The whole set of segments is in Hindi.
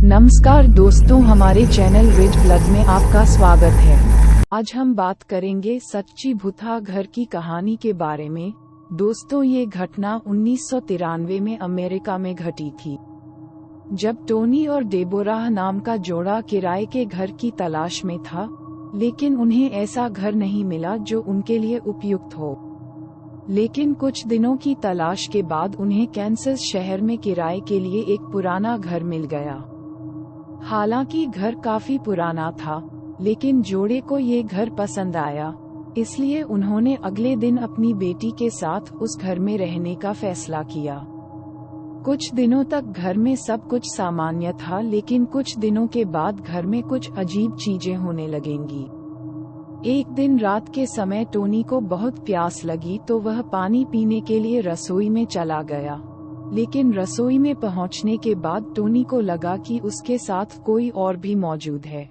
नमस्कार दोस्तों, हमारे चैनल रिच ब्लड में आपका स्वागत है। आज हम बात करेंगे सच्ची भूतिया घर की कहानी के बारे में। दोस्तों, ये घटना 1993 में अमेरिका में घटी थी, जब टोनी और डेबोरा नाम का जोड़ा किराए के घर की तलाश में था, लेकिन उन्हें ऐसा घर नहीं मिला जो उनके लिए उपयुक्त हो। लेकिन कुछ दिनों की तलाश के बाद उन्हें कैंसस शहर में किराए के लिए एक पुराना घर मिल गया। हालांकि घर काफी पुराना था, लेकिन जोड़े को ये घर पसंद आया, इसलिए उन्होंने अगले दिन अपनी बेटी के साथ उस घर में रहने का फैसला किया। कुछ दिनों तक घर में सब कुछ सामान्य था, लेकिन कुछ दिनों के बाद घर में कुछ अजीब चीजें होने लगेंगी। एक दिन रात के समय टोनी को बहुत प्यास लगी, तो वह पानी पीने के लिए रसोई में चला गया। लेकिन रसोई में पहुंचने के बाद टोनी को लगा कि उसके साथ कोई और भी मौजूद है।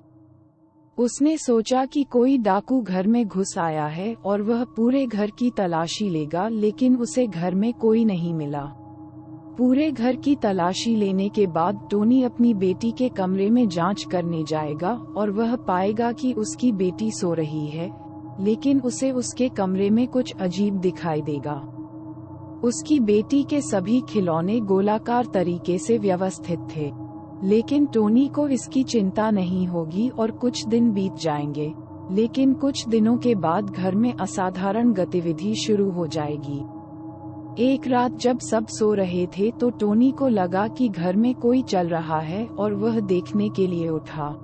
उसने सोचा कि कोई डाकू घर में घुस आया है और वह पूरे घर की तलाशी लेगा, लेकिन उसे घर में कोई नहीं मिला। पूरे घर की तलाशी लेने के बाद टोनी अपनी बेटी के कमरे में जांच करने जाएगा और वह पाएगा कि उसकी बेटी सो रही है, लेकिन उसे उसके कमरे में कुछ अजीब दिखाई देगा। उसकी बेटी के सभी खिलौने गोलाकार तरीके से व्यवस्थित थे, लेकिन टोनी को इसकी चिंता नहीं होगी और कुछ दिन बीत जाएंगे। लेकिन कुछ दिनों के बाद घर में असाधारण गतिविधि शुरू हो जाएगी। एक रात जब सब सो रहे थे, तो टोनी को लगा कि घर में कोई चल रहा है और वह देखने के लिए उठा।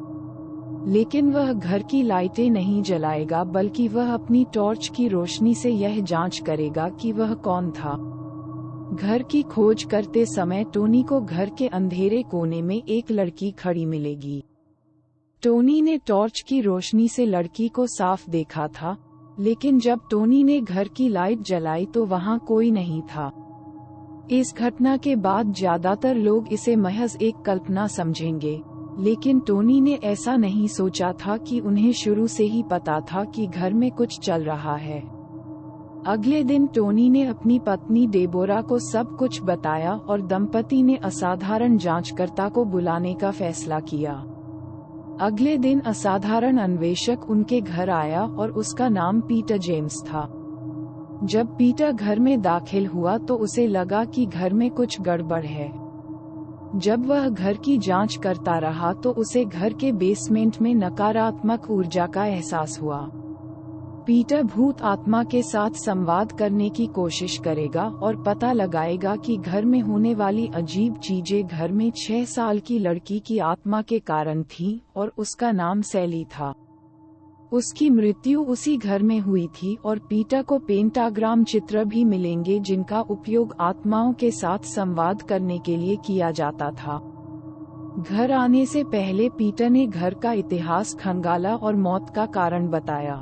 लेकिन वह घर की लाइटें नहीं जलाएगा, बल्कि वह अपनी टॉर्च की रोशनी से यह जांच करेगा कि वह कौन था। घर की खोज करते समय टोनी को घर के अंधेरे कोने में एक लड़की खड़ी मिलेगी। टोनी ने टॉर्च की रोशनी से लड़की को साफ देखा था, लेकिन जब टोनी ने घर की लाइट जलाई तो वहां कोई नहीं था। इस घटना के बाद ज्यादातर लोग इसे महज एक कल्पना समझेंगे, लेकिन टोनी ने ऐसा नहीं सोचा था कि उन्हें शुरू से ही पता था कि घर में कुछ चल रहा है। अगले दिन टोनी ने अपनी पत्नी डेबोरा को सब कुछ बताया और दंपति ने असाधारण जांचकर्ता को बुलाने का फैसला किया। अगले दिन असाधारण अन्वेषक उनके घर आया और उसका नाम पीटर जेम्स था। जब पीटर घर में दाखिल हुआ तो उसे लगा कि घर में कुछ गड़बड़ है। जब वह घर की जांच करता रहा तो उसे घर के बेसमेंट में नकारात्मक ऊर्जा का एहसास हुआ। पीटर भूत आत्मा के साथ संवाद करने की कोशिश करेगा और पता लगाएगा कि घर में होने वाली अजीब चीजें घर में 6 साल की लड़की की आत्मा के कारण थीं और उसका नाम सैली था। उसकी मृत्यु उसी घर में हुई थी और पीटर को पेंटाग्राम चित्र भी मिलेंगे, जिनका उपयोग आत्माओं के साथ संवाद करने के लिए किया जाता था। घर आने से पहले पीटर ने घर का इतिहास खंगाला और मौत का कारण बताया।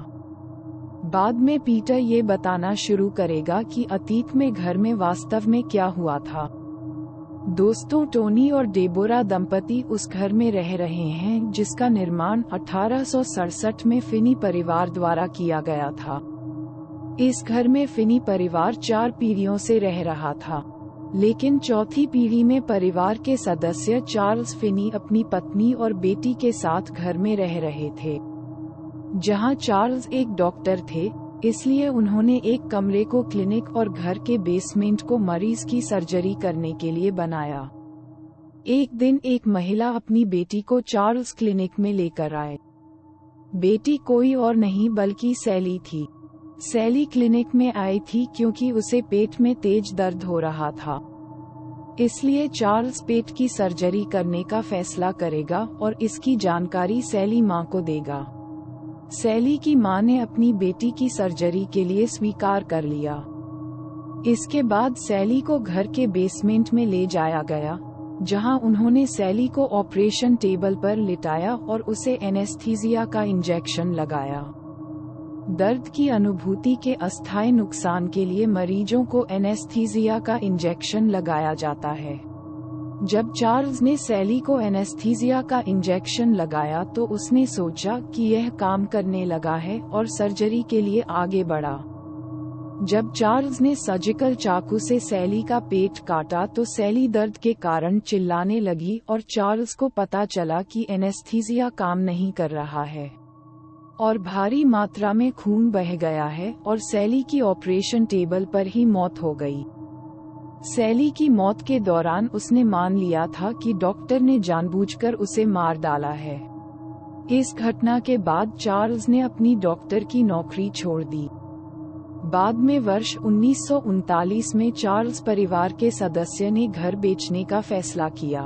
बाद में पीटर ये बताना शुरू करेगा कि अतीत में घर में वास्तव में क्या हुआ था। दोस्तों, टोनी और डेबोरा दंपति उस घर में रह रहे हैं जिसका निर्माण 1867 में फिनी परिवार द्वारा किया गया था। इस घर में फिनी परिवार 4 पीढ़ियों से रह रहा था, लेकिन चौथी पीढ़ी में परिवार के सदस्य चार्ल्स फिनी अपनी पत्नी और बेटी के साथ घर में रह रहे थे। जहां चार्ल्स एक डॉक्टर थे, इसलिए उन्होंने एक कमरे को क्लिनिक और घर के बेसमेंट को मरीज की सर्जरी करने के लिए बनाया। एक दिन एक महिला अपनी बेटी को चार्ल्स क्लिनिक में लेकर आए। बेटी कोई और नहीं बल्कि सैली थी। सैली क्लिनिक में आई थी क्योंकि उसे पेट में तेज दर्द हो रहा था। इसलिए चार्ल्स पेट की सर्जरी करने का फैसला करेगा और इसकी जानकारी सैली मां को देगा। सैली की मां ने अपनी बेटी की सर्जरी के लिए स्वीकार कर लिया। इसके बाद सैली को घर के बेसमेंट में ले जाया गया, जहां उन्होंने सैली को ऑपरेशन टेबल पर लिटाया और उसे एनेस्थीसिया का इंजेक्शन लगाया। दर्द की अनुभूति के अस्थायी नुकसान के लिए मरीजों को एनेस्थीसिया का इंजेक्शन लगाया जाता है। जब चार्ल्स ने सैली को एनेस्थीसिया का इंजेक्शन लगाया तो उसने सोचा कि यह काम करने लगा है और सर्जरी के लिए आगे बढ़ा। जब चार्ल्स ने सर्जिकल चाकू से सैली का पेट काटा तो सैली दर्द के कारण चिल्लाने लगी और चार्ल्स को पता चला कि एनेस्थीसिया काम नहीं कर रहा है और भारी मात्रा में खून बह गया है और सैली की ऑपरेशन टेबल पर ही मौत हो गई। सैली की मौत के दौरान उसने मान लिया था कि डॉक्टर ने जानबूझकर उसे मार डाला है। इस घटना के बाद चार्ल्स ने अपनी डॉक्टर की नौकरी छोड़ दी। बाद में वर्ष 1939 में चार्ल्स परिवार के सदस्य ने घर बेचने का फैसला किया।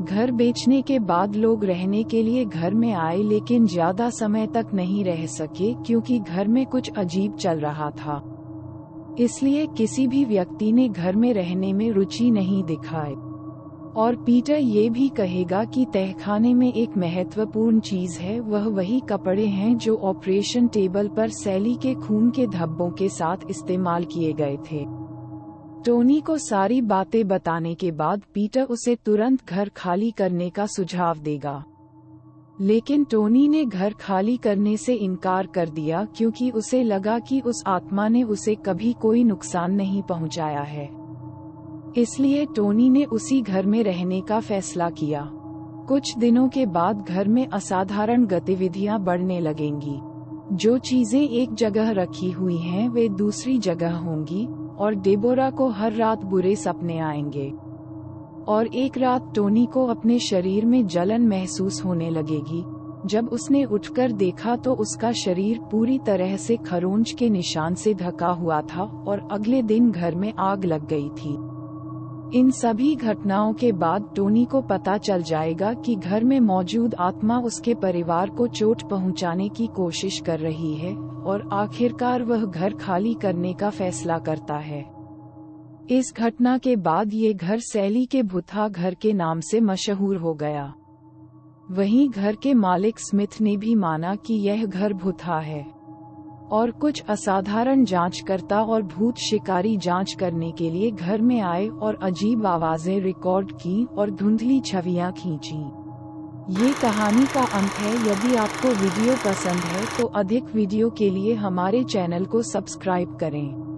घर बेचने के बाद लोग रहने के लिए घर में आए, लेकिन ज्यादा समय तक नहीं रह सके क्योंकि घर में कुछ अजीब चल रहा था। इसलिए किसी भी व्यक्ति ने घर में रहने में रुचि नहीं दिखाई। और पीटर ये भी कहेगा कि तहखाने में एक महत्वपूर्ण चीज है, वह वही कपड़े हैं जो ऑपरेशन टेबल पर सैली के खून के धब्बों के साथ इस्तेमाल किए गए थे। टोनी को सारी बातें बताने के बाद पीटर उसे तुरंत घर खाली करने का सुझाव देगा, लेकिन टोनी ने घर खाली करने से इनकार कर दिया क्योंकि उसे लगा कि उस आत्मा ने उसे कभी कोई नुकसान नहीं पहुंचाया है। इसलिए टोनी ने उसी घर में रहने का फैसला किया। कुछ दिनों के बाद घर में असाधारण गतिविधियां बढ़ने लगेंगी। जो चीजें एक जगह रखी हुई हैं वे दूसरी जगह होंगी और डेबोरा को हर रात बुरे सपने आएंगे। और एक रात टोनी को अपने शरीर में जलन महसूस होने लगेगी। जब उसने उठकर देखा तो उसका शरीर पूरी तरह से खरोंच के निशान से ढका हुआ था और अगले दिन घर में आग लग गई थी। इन सभी घटनाओं के बाद टोनी को पता चल जाएगा कि घर में मौजूद आत्मा उसके परिवार को चोट पहुंचाने की कोशिश कर रही है और आखिरकार वह घर खाली करने का फैसला करता है। इस घटना के बाद ये घर सैली के भुथा घर के नाम से मशहूर हो गया। वहीं घर के मालिक स्मिथ ने भी माना कि यह घर भुथा है और कुछ असाधारण जांचकर्ता और भूत शिकारी जांच करने के लिए घर में आए और अजीब आवाजें रिकॉर्ड की और धुंधली छवियां खींची। ये कहानी का अंत है। यदि आपको वीडियो पसंद है तो अधिक वीडियो के लिए हमारे चैनल को सब्सक्राइब करें।